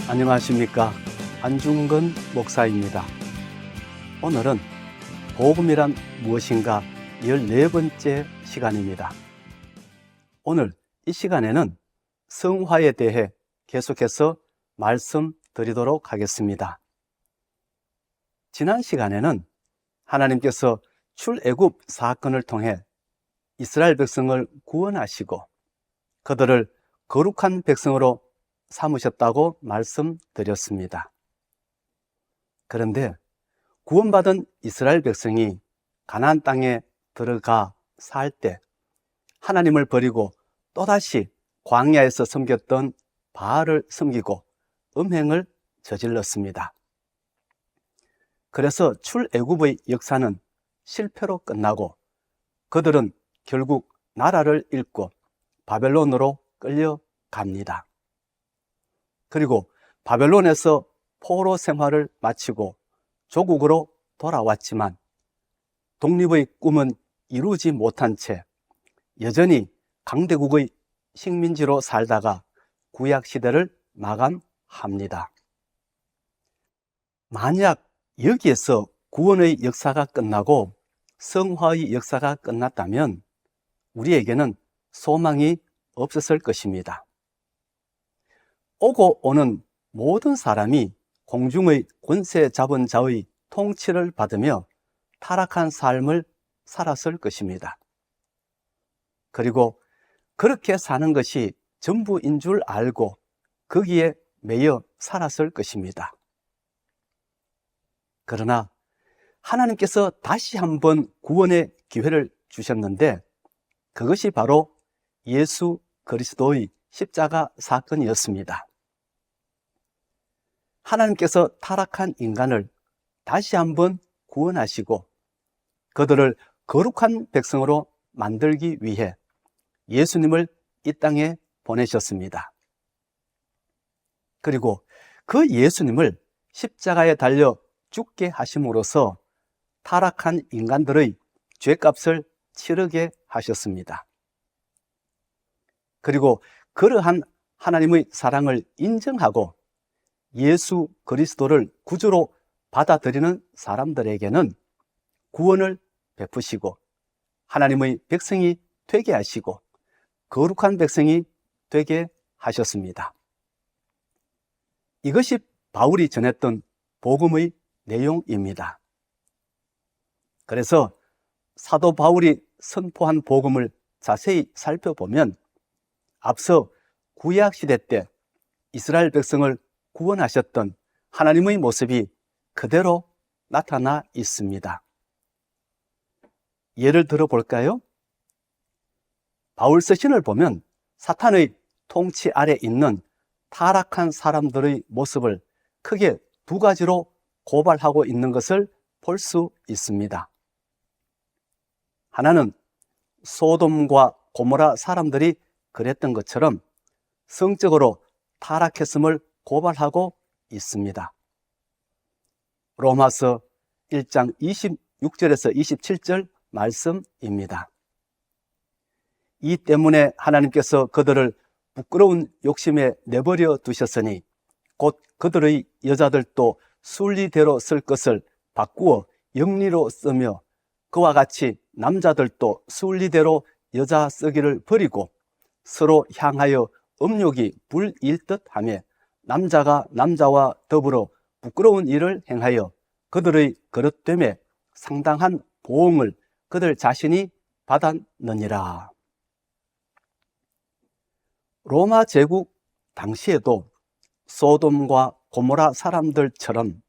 안녕하십니까. 안중근 목사입니다. 오늘은 복음이란 무엇인가 14번째 시간입니다. 오늘 이 시간에는 성화에 대해 계속해서 말씀드리도록 하겠습니다. 지난 시간에는 하나님께서 출애굽 사건을 통해 이스라엘 백성을 구원하시고 그들을 거룩한 백성으로 삼으셨다고 말씀드렸습니다. 그런데 구원받은 이스라엘 백성이 가나안 땅에 들어가 살 때 하나님을 버리고 또다시 광야에서 섬겼던 바알을 섬기고 음행을 저질렀습니다. 그래서 출애굽의 역사는 실패로 끝나고 그들은 결국 나라를 잃고 바벨론으로 끌려갑니다. 그리고 바벨론에서 포로 생활을 마치고 조국으로 돌아왔지만 독립의 꿈은 이루지 못한 채 여전히 강대국의 식민지로 살다가 구약시대를 마감합니다. 만약 여기에서 구원의 역사가 끝나고 성화의 역사가 끝났다면 우리에게는 소망이 없었을 것입니다. 오고 오는 모든 사람이 공중의 권세 잡은 자의 통치를 받으며 타락한 삶을 살았을 것입니다. 그리고 그렇게 사는 것이 전부인 줄 알고 거기에 매여 살았을 것입니다. 그러나 하나님께서 다시 한번 구원의 기회를 주셨는데 그것이 바로 예수 그리스도의 십자가 사건이었습니다. 하나님께서 타락한 인간을 다시 한번 구원하시고 그들을 거룩한 백성으로 만들기 위해 예수님을 이 땅에 보내셨습니다. 그리고 그 예수님을 십자가에 달려 죽게 하심으로써 타락한 인간들의 죄값을 치르게 하셨습니다. 그리고 그러한 하나님의 사랑을 인정하고 예수 그리스도를 구주로 받아들이는 사람들에게는 구원을 베푸시고 하나님의 백성이 되게 하시고 거룩한 백성이 되게 하셨습니다. 이것이 바울이 전했던 복음의 내용입니다. 그래서 사도 바울이 선포한 복음을 자세히 살펴보면 앞서 구약시대 때 이스라엘 백성을 구원하셨던 하나님의 모습이 그대로 나타나 있습니다. 예를 들어 볼까요? 바울 서신을 보면 사탄의 통치 아래 있는 타락한 사람들의 모습을 크게 두 가지로 고발하고 있는 것을 볼 수 있습니다. 하나는 소돔과 고모라 사람들이 그랬던 것처럼 성적으로 타락했음을 고발하고 있습니다. 로마서 1장 26절에서 27절 말씀입니다. 이 때문에 하나님께서 그들을 부끄러운 욕심에 내버려 두셨으니 곧 그들의 여자들도 순리대로 쓸 것을 바꾸어 영리로 쓰며 그와 같이 남자들도 순리대로 여자 쓰기를 버리고 서로 향하여 음욕이 불일 듯하며 남자가 남자와 더불어 부끄러운 일을 행하여 그들의 그릇됨에 상당한 보응을 그들 자신이 받았느니라. 로마 제국 당시에도 소돔과 고모라 사람들처럼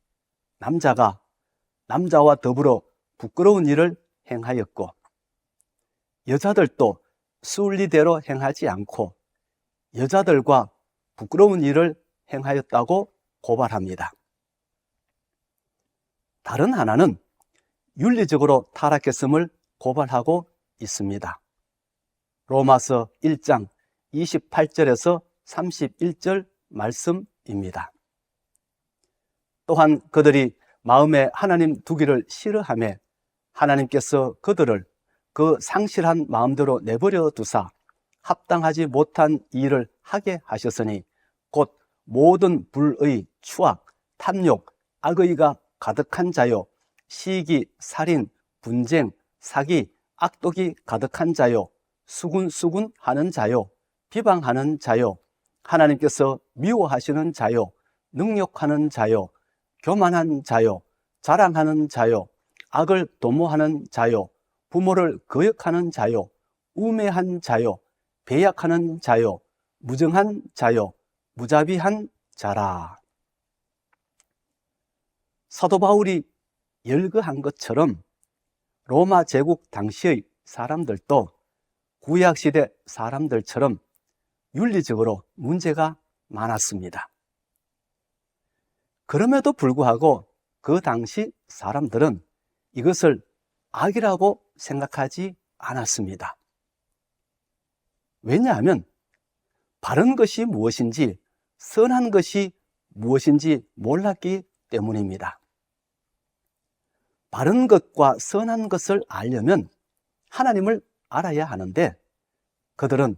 남자가 남자와 더불어 부끄러운 일을 행하였고 여자들도 순리대로 행하지 않고 여자들과 부끄러운 일을 행하였다고 고발합니다. 다른 하나는 윤리적으로 타락했음을 고발하고 있습니다. 로마서 1장 28절에서 31절 말씀입니다. 또한 그들이 마음에 하나님 두기를 싫어하며 하나님께서 그들을 그 상실한 마음대로 내버려 두사 합당하지 못한 일을 하게 하셨으니 곧 모든 불의, 추악, 탐욕, 악의가 가득한 자요, 시기, 살인, 분쟁, 사기, 악독이 가득한 자요, 수군수군 하는 자요, 비방하는 자요, 하나님께서 미워하시는 자요, 능욕하는 자요, 교만한 자요, 자랑하는 자요, 악을 도모하는 자요, 부모를 거역하는 자요, 우매한 자요, 배약하는 자요, 무정한 자요, 무자비한 자라. 사도 바울이 열거한 것처럼 로마 제국 당시의 사람들도 구약시대 사람들처럼 윤리적으로 문제가 많았습니다. 그럼에도 불구하고 그 당시 사람들은 이것을 악이라고 생각하지 않았습니다. 왜냐하면 바른 것이 무엇인지, 선한 것이 무엇인지 몰랐기 때문입니다. 바른 것과 선한 것을 알려면 하나님을 알아야 하는데 그들은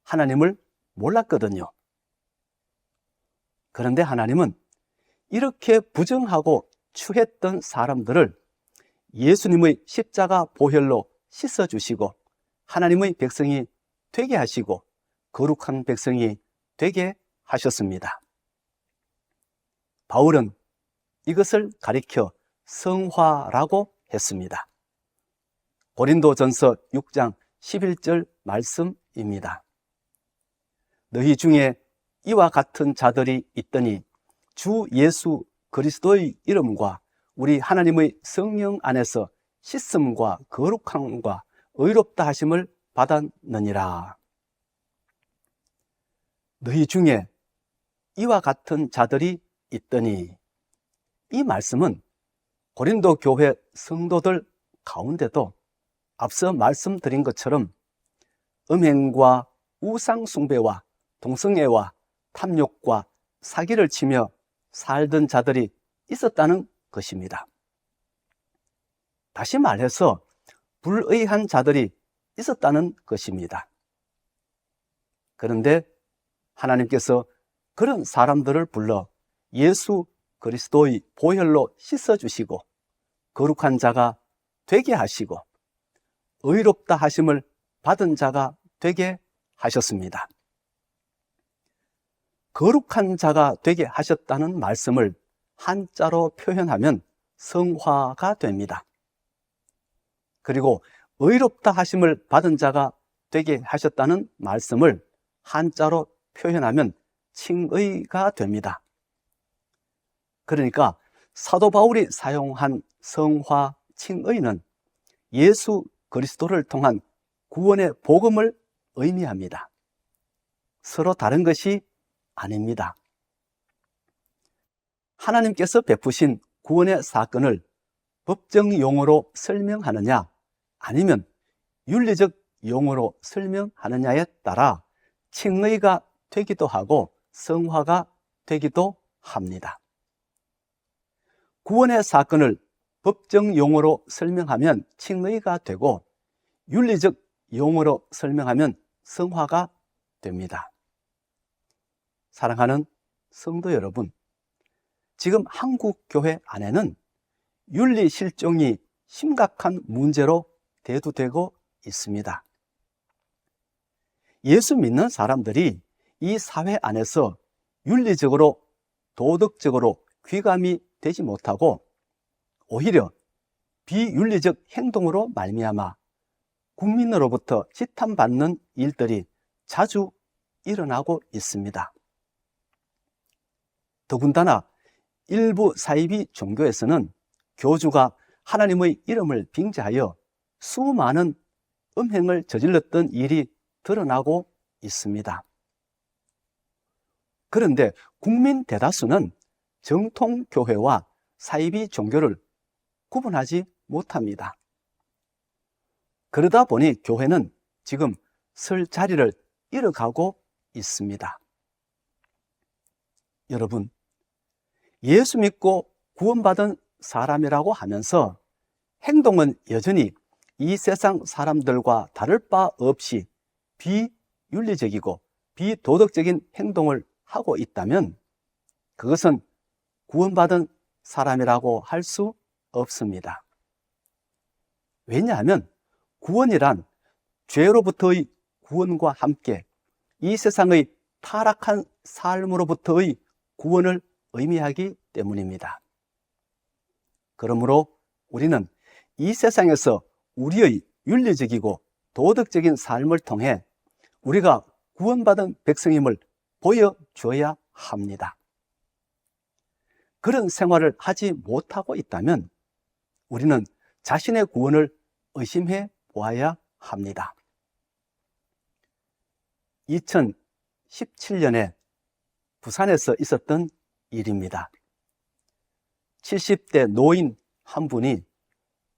하나님을 몰랐거든요. 그런데 하나님은 이렇게 부정하고 추했던 사람들을 예수님의 십자가 보혈로 씻어주시고 하나님의 백성이 되게 하시고 거룩한 백성이 되게 하셨습니다. 바울은 이것을 가리켜 성화라고 했습니다. 고린도전서 6장 11절 말씀입니다. 너희 중에 이와 같은 자들이 있더니 주 예수 그리스도의 이름과 우리 하나님의 성령 안에서 씻음과 거룩함과 의롭다 하심을 받았느니라. 너희 중에 이와 같은 자들이 있더니, 이 말씀은 고린도 교회 성도들 가운데도 앞서 말씀드린 것처럼 음행과 우상숭배와 동성애와 탐욕과 사기를 치며 살던 자들이 있었다는 것입니다. 다시 말해서 불의한 자들이 있었다는 것입니다. 그런데 하나님께서 그런 사람들을 불러 예수 그리스도의 보혈로 씻어주시고 거룩한 자가 되게 하시고 의롭다 하심을 받은 자가 되게 하셨습니다. 거룩한 자가 되게 하셨다는 말씀을 한자로 표현하면 성화가 됩니다. 그리고 의롭다 하심을 받은 자가 되게 하셨다는 말씀을 한자로 표현하면 칭의가 됩니다. 그러니까 사도 바울이 사용한 성화, 칭의는 예수 그리스도를 통한 구원의 복음을 의미합니다. 서로 다른 것이 아닙니다. 하나님께서 베푸신 구원의 사건을 법정 용어로 설명하느냐 아니면 윤리적 용어로 설명하느냐에 따라 칭의가 되기도 하고 성화가 되기도 합니다. 구원의 사건을 법정 용어로 설명하면 칭의가 되고 윤리적 용어로 설명하면 성화가 됩니다. 사랑하는 성도 여러분, 지금 한국 교회 안에는 윤리 실종이 심각한 문제로 대두되고 있습니다. 예수 믿는 사람들이 이 사회 안에서 윤리적으로, 도덕적으로 귀감이 되지 못하고 오히려 비윤리적 행동으로 말미암아 국민으로부터 지탄받는 일들이 자주 일어나고 있습니다. 더군다나 일부 사이비 종교에서는 교주가 하나님의 이름을 빙자하여 수많은 음행을 저질렀던 일이 드러나고 있습니다. 그런데 국민 대다수는 정통교회와 사이비 종교를 구분하지 못합니다. 그러다 보니 교회는 지금 설 자리를 잃어가고 있습니다. 여러분, 예수 믿고 구원받은 사람이라고 하면서 행동은 여전히 이 세상 사람들과 다를 바 없이 비윤리적이고 비도덕적인 행동을 하고 있다면 그것은 구원받은 사람이라고 할 수 없습니다. 왜냐하면 구원이란 죄로부터의 구원과 함께 이 세상의 타락한 삶으로부터의 구원을 의미하기 때문입니다. 그러므로 우리는 이 세상에서 우리의 윤리적이고 도덕적인 삶을 통해 우리가 구원받은 백성임을 보여줘야 합니다. 그런 생활을 하지 못하고 있다면 우리는 자신의 구원을 의심해 보아야 합니다. 2017년에 부산에서 있었던 일입니다. 70대 노인 한 분이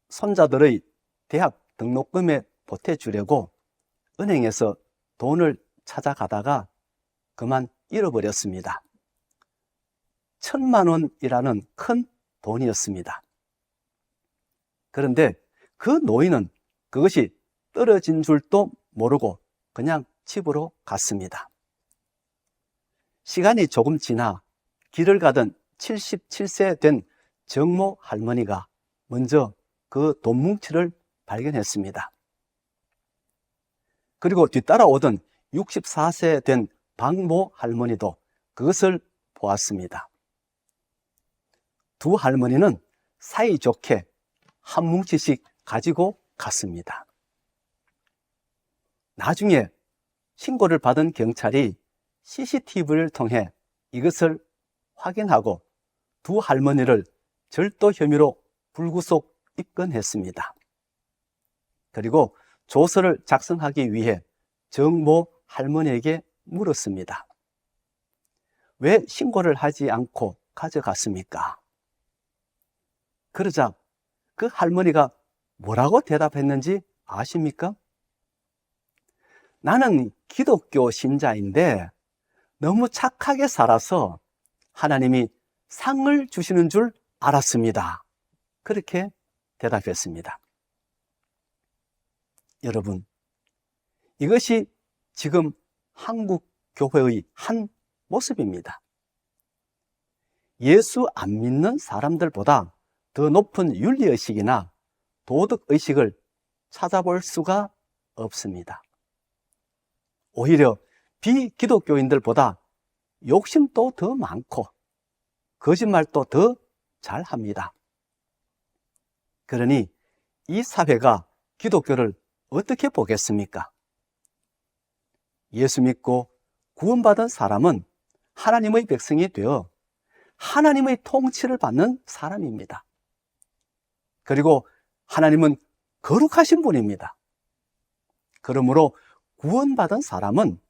손자들의 대학 등록금에 보태주려고 은행에서 돈을 찾아가다가 그만 잃어버렸습니다. 1,000만 원이라는 큰 돈이었습니다. 그런데 그 노인은 그것이 떨어진 줄도 모르고 그냥 집으로 갔습니다. 시간이 조금 지나 길을 가던 77세 된 정모 할머니가 먼저 그 돈뭉치를 발견했습니다. 그리고 뒤따라오던 64세 된 박모 할머니도 그것을 보았습니다. 두 할머니는 사이좋게 한 뭉치씩 가지고 갔습니다. 나중에 신고를 받은 경찰이 CCTV를 통해 이것을 확인하고 두 할머니를 절도 혐의로 불구속 입건했습니다. 그리고 조서를 작성하기 위해 정모 할머니에게 물었습니다. 왜 신고를 하지 않고 가져갔습니까? 그러자 그 할머니가 뭐라고 대답했는지 아십니까? 나는 기독교 신자인데 너무 착하게 살아서 하나님이 상을 주시는 줄 알았습니다. 그렇게 대답했습니다. 여러분, 이것이 지금 한국 교회의 한 모습입니다. 예수 안 믿는 사람들보다 더 높은 윤리의식이나 도덕의식을 찾아볼 수가 없습니다. 오히려 비기독교인들보다 욕심도 더 많고 거짓말도 더 잘합니다. 그러니 이 사회가 기독교를 어떻게 보겠습니까? 예수 믿고 구원받은 사람은 하나님의 백성이 되어 하나님의 통치를 받는 사람입니다. 그리고 하나님은 거룩하신 분입니다. 그러므로 구원받은 사람은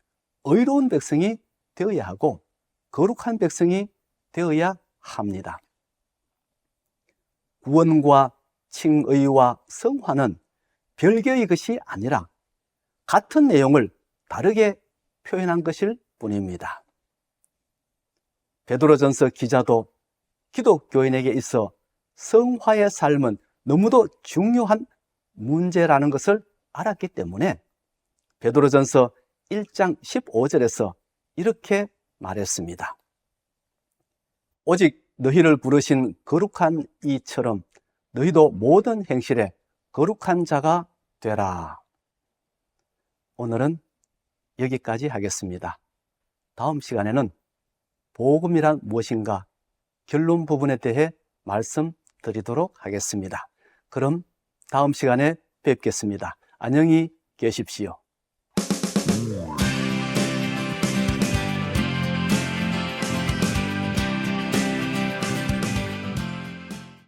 의로운 백성이 되어야 하고 거룩한 백성이 되어야 합니다. 구원과 칭의와 성화는 별개의 것이 아니라 같은 내용을 다르게 표현한 것일 뿐입니다. 베드로전서 기자도 기독교인에게 있어 성화의 삶은 너무도 중요한 문제라는 것을 알았기 때문에 베드로전서 1장 15절에서 이렇게 말했습니다. 오직 너희를 부르신 거룩한 이처럼 너희도 모든 행실에 거룩한 자가 되라. 오늘은 여기까지 하겠습니다. 다음 시간에는 복음이란 무엇인가 결론 부분에 대해 말씀드리도록 하겠습니다. 그럼 다음 시간에 뵙겠습니다. 안녕히 계십시오.